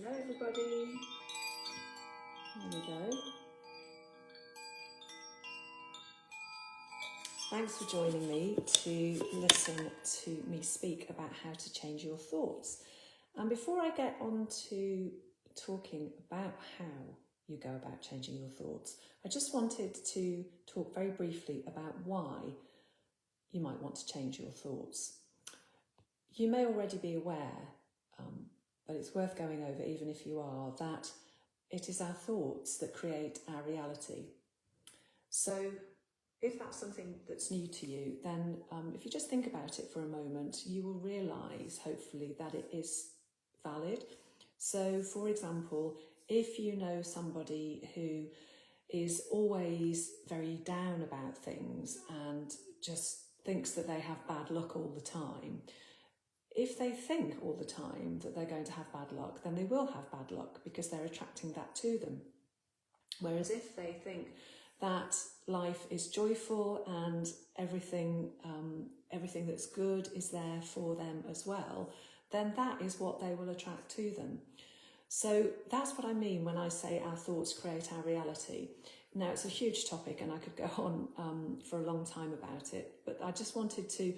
Hello everybody. There we go. Thanks for joining me to listen to me speak about how to change your thoughts. And before I get on to talking about how you go about changing your thoughts, I just wanted to talk very briefly about why you might want to change your thoughts. You may already be aware, but it's worth going over even if you are, that it is our thoughts that create our reality. So if that's something that's new to you, then if you just think about it for a moment, you will realise, hopefully, that it is valid. So, for example, if you know somebody who is always very down about things and just thinks that they have bad luck all the time, if they think all the time that they're going to have bad luck, then they will have bad luck because they're attracting that to them. Whereas if they think that life is joyful and everything that's good is there for them as well, then that is what they will attract to them. So that's what I mean when I say our thoughts create our reality. Now, it's a huge topic and I could go on for a long time about it, but I just wanted to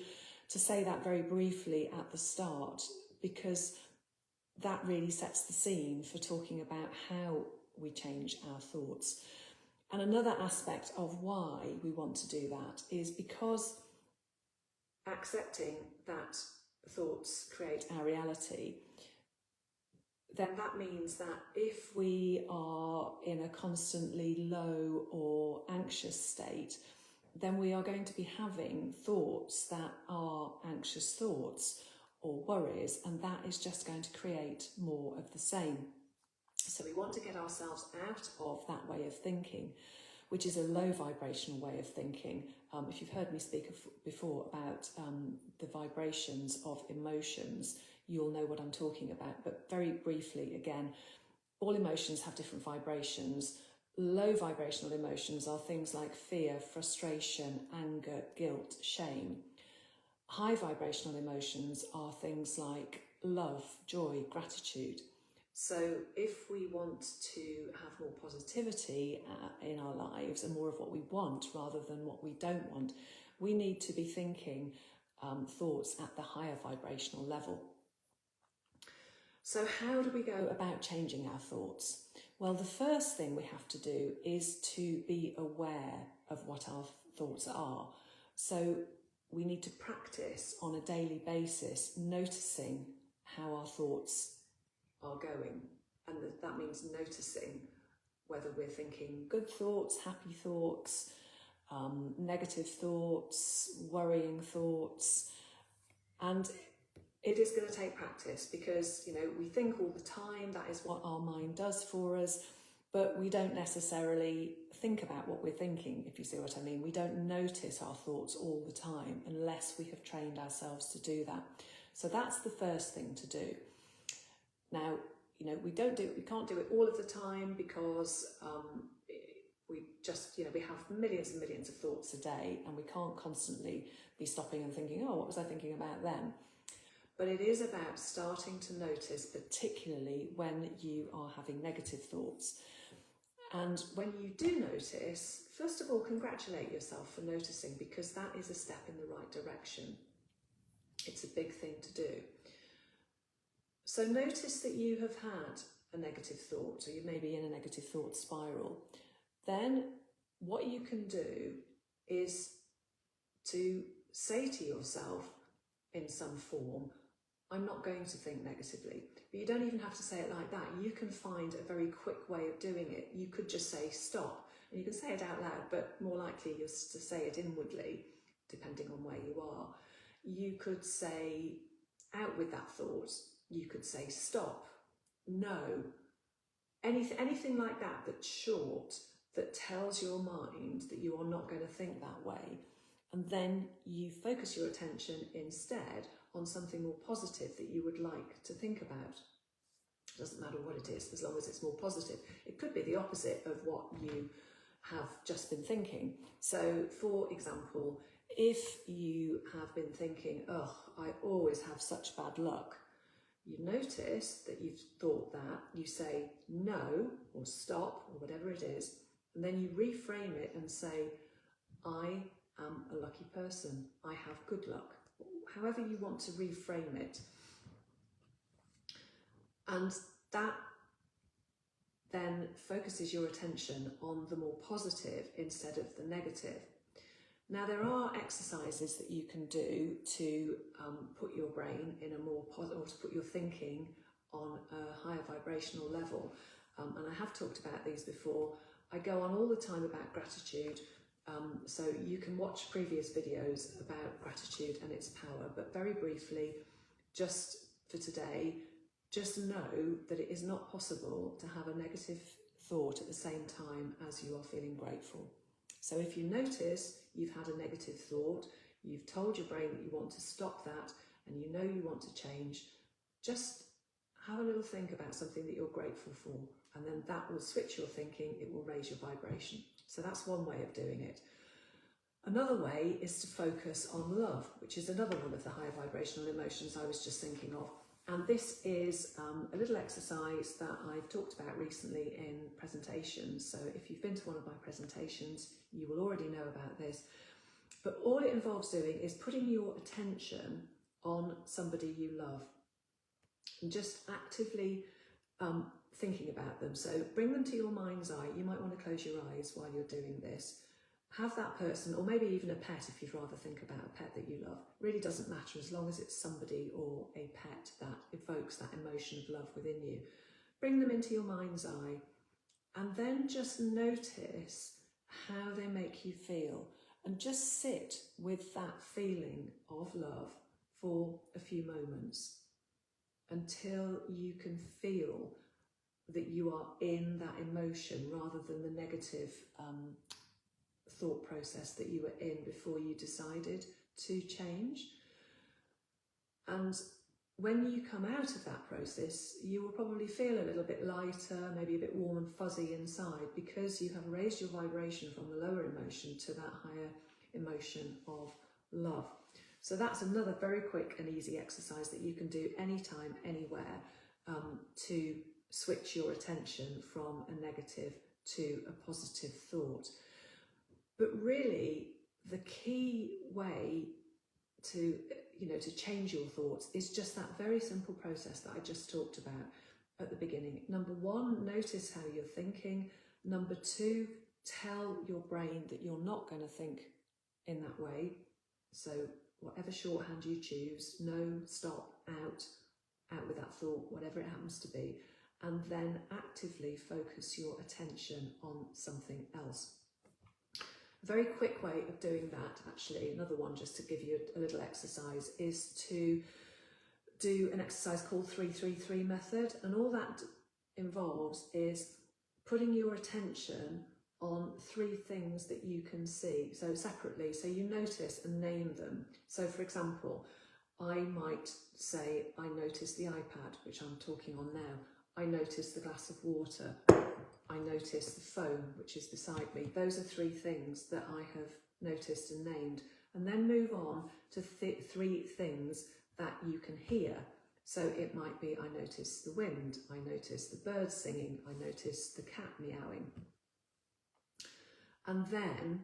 say that very briefly at the start, because that really sets the scene for talking about how we change our thoughts. And another aspect of why we want to do that is because accepting that thoughts create our reality, then that means that if we are in a constantly low or anxious state, then we are going to be having thoughts that are anxious thoughts or worries, and that is just going to create more of the same. So we want to get ourselves out of that way of thinking, which is a low vibrational way of thinking. If you've heard me speak before about the vibrations of emotions, you'll know what I'm talking about. But very briefly, again, all emotions have different vibrations. Low vibrational emotions are things like fear, frustration, anger, guilt, shame. High vibrational emotions are things like love, joy, gratitude. So if we want to have more positivity in our lives and more of what we want rather than what we don't want, we need to be thinking thoughts at the higher vibrational level. So how do we go about changing our thoughts? Well, the first thing we have to do is to be aware of what our thoughts are. So we need to practice on a daily basis noticing how our thoughts are going. And that means noticing whether we're thinking good thoughts, happy thoughts, negative thoughts, worrying thoughts. And it is going to take practice because, we think all the time, that is what our mind does for us, but we don't necessarily think about what we're thinking, if you see what I mean. We don't notice our thoughts all the time unless we have trained ourselves to do that. So that's the first thing to do. Now, we can't do it all of the time because we have millions and millions of thoughts a day, and we can't constantly be stopping and thinking, oh, what was I thinking about then? But it is about starting to notice, particularly when you are having negative thoughts. And when you do notice, first of all, congratulate yourself for noticing, because that is a step in the right direction. It's a big thing to do. So notice that you have had a negative thought, or you may be in a negative thought spiral. Then what you can do is to say to yourself in some form, I'm not going to think negatively. But you don't even have to say it like that. You can find a very quick way of doing it. You could just say stop, and you can say it out loud, but more likely you're to say it inwardly, depending on where you are. You could say out with that thought. You could say stop, no, anything like that that's short, that tells your mind that you are not going to think that way. And then you focus your attention instead on something more positive that you would like to think about. It doesn't matter what it is, as long as it's more positive. It could be the opposite of what you have just been thinking. So, for example, if you have been thinking, oh, I always have such bad luck, you notice that you've thought that, you say no or stop or whatever it is, and then you reframe it and say, I am a lucky person, I have good luck, however you want to reframe it. And that then focuses your attention on the more positive instead of the negative. Now, there are exercises that you can do to put your brain in a more positive, or to put your thinking on a higher vibrational level. And I have talked about these before. I go on all the time about gratitude. So you can watch previous videos about gratitude and its power. But very briefly, just for today, just know that it is not possible to have a negative thought at the same time as you are feeling grateful. So if you notice you've had a negative thought, you've told your brain that you want to stop that, and you know you want to change, just have a little think about something that you're grateful for, and then that will switch your thinking, it will raise your vibration. So that's one way of doing it. Another way is to focus on love, which is another one of the higher vibrational emotions I was just thinking of. And this is a little exercise that I've talked about recently in presentations. So if you've been to one of my presentations, you will already know about this. But all it involves doing is putting your attention on somebody you love and just actively thinking about them. So bring them to your mind's eye. You might want to close your eyes while you're doing this. Have that person, or maybe even a pet if you'd rather think about a pet that you love. Really doesn't matter, as long as it's somebody or a pet that evokes that emotion of love within you. Bring them into your mind's eye, and then just notice how they make you feel, and just sit with that feeling of love for a few moments until you can feel that you are in that emotion rather than the negative thought process that you were in before you decided to change. And when you come out of that process, you will probably feel a little bit lighter, maybe a bit warm and fuzzy inside, because you have raised your vibration from the lower emotion to that higher emotion of love. So that's another very quick and easy exercise that you can do anytime, anywhere, to switch your attention from a negative to a positive thought. But really, the key way to change your thoughts is just that very simple process that I just talked about at the beginning. Number one, notice how you're thinking. Number two, tell your brain that you're not going to think in that way. So whatever shorthand you choose, no, stop, out with that thought, whatever it happens to be. And then actively focus your attention on something else. A very quick way of doing that, actually, another one just to give you a little exercise, is to do an exercise called 333 method. And all that involves is putting your attention on three things that you can see, so separately, so you notice and name them. So for example, I might say, I notice the iPad, which I'm talking on now. I notice the glass of water. I notice the phone, which is beside me. Those are three things that I have noticed and named. And then move on to three things that you can hear. So it might be, I notice the wind, I notice the birds singing, I notice the cat meowing. And then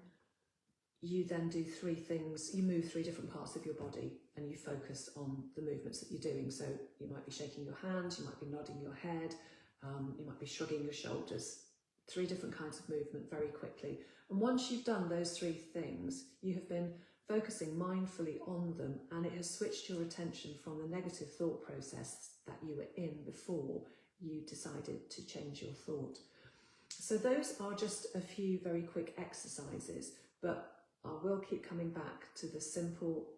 you then do three things, you move three different parts of your body and you focus on the movements that you're doing. So you might be shaking your hands, you might be nodding your head, you might be shrugging your shoulders. Three different kinds of movement very quickly. And once you've done those three things, you have been focusing mindfully on them, and it has switched your attention from the negative thought process that you were in before you decided to change your thought. So those are just a few very quick exercises, but I will keep coming back to the simple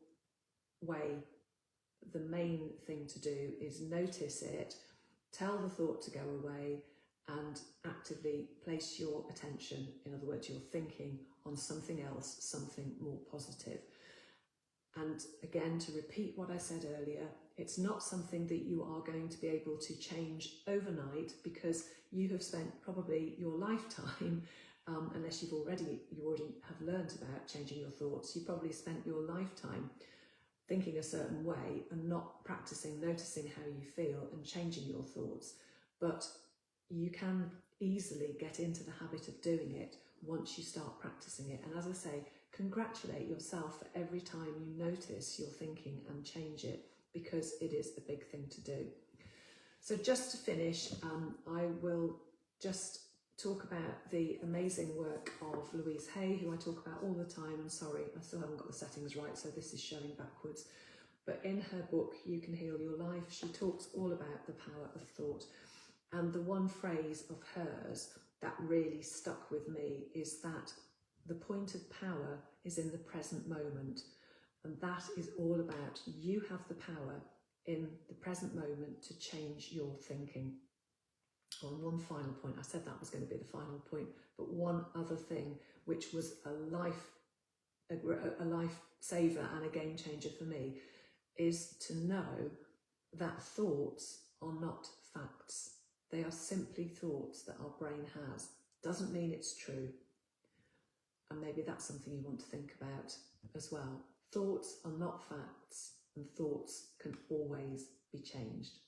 way. The main thing to do is notice it, tell the thought to go away, and actively place your attention, in other words, your thinking, on something else, something more positive. And again, to repeat what I said earlier, it's not something that you are going to be able to change overnight, because you have spent probably your lifetime, unless you already have learned about changing your thoughts, you probably spent your lifetime thinking a certain way and not practicing noticing how you feel and changing your thoughts. But you can easily get into the habit of doing it once you start practicing it. And as I say, congratulate yourself for every time you notice your thinking and change it, because it is a big thing to do. So just to finish, I will just talk about the amazing work of Louise Hay, who I talk about all the time. And sorry, I still haven't got the settings right, so this is showing backwards. But in her book, You Can Heal Your Life, she talks all about the power of thought. And the one phrase of hers that really stuck with me is that the point of power is in the present moment. And that is all about you have the power in the present moment to change your thinking. On one final point, I said that was going to be the final point, but one other thing, which was a lifesaver and a game changer for me, is to know that thoughts are not facts. They are simply thoughts that our brain has. Doesn't mean it's true. And maybe that's something you want to think about as well. Thoughts are not facts, and thoughts can always be changed.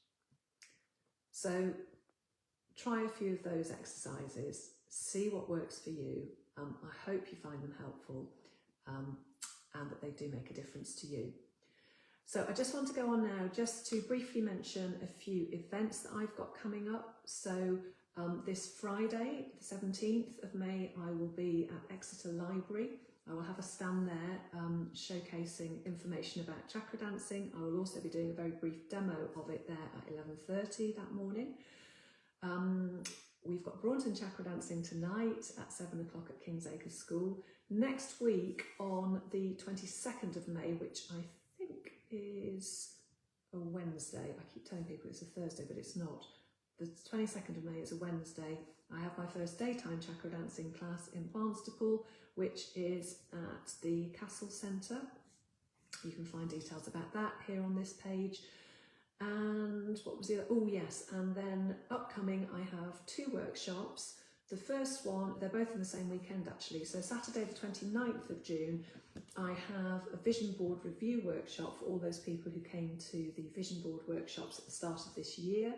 So try a few of those exercises, see what works for you. I hope you find them helpful and that they do make a difference to you. So I just want to go on now just to briefly mention a few events that I've got coming up. So this Friday, the 17th of May, I will be at Exeter Library. I will have a stand there showcasing information about chakra dancing. I will also be doing a very brief demo of it there at 11:30 that morning. We've got Braunton Chakra Dancing tonight at 7 o'clock at King's Acres School. Next week on the 22nd of May, which I think is a Wednesday. I keep telling people it's a Thursday, but it's not. The 22nd of May is a Wednesday. I have my first daytime chakra dancing class in Barnstaple, which is at the Castle Centre. You can find details about that here on this page. And what was the other? Oh yes, and then upcoming I have two workshops. The first one, they're both in the same weekend actually. So Saturday the 29th of June, I have a vision board review workshop for all those people who came to the vision board workshops at the start of this year.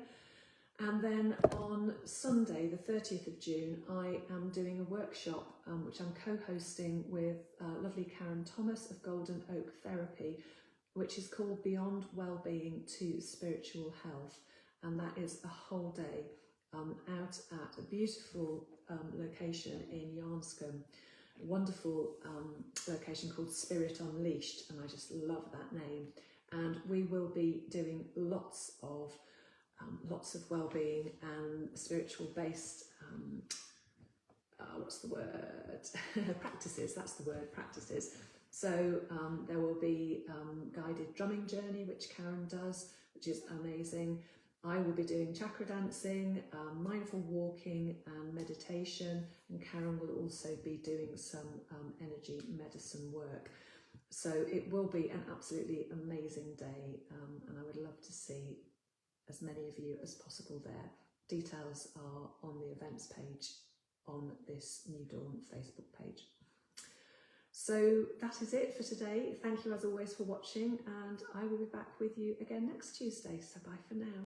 And then on Sunday, the 30th of June, I am doing a workshop which I'm co-hosting with lovely Karen Thomas of Golden Oak Therapy, which is called Beyond Wellbeing to Spiritual Health. And that is a whole day out at a beautiful location in Yarnscombe, a wonderful location called Spirit Unleashed, and I just love that name. And we will be doing lots of well-being and spiritual based what's the word practices, that's the word, practices. So there will be guided drumming journey, which Karen does, which is amazing. I will be doing chakra dancing, mindful walking and meditation, and Karen will also be doing some energy medicine work. So it will be an absolutely amazing day, and I would love to see as many of you as possible there. Details are on the events page on this New Dawn Facebook page. So that is it for today. Thank you as always for watching, and I will be back with you again next Tuesday. So bye for now.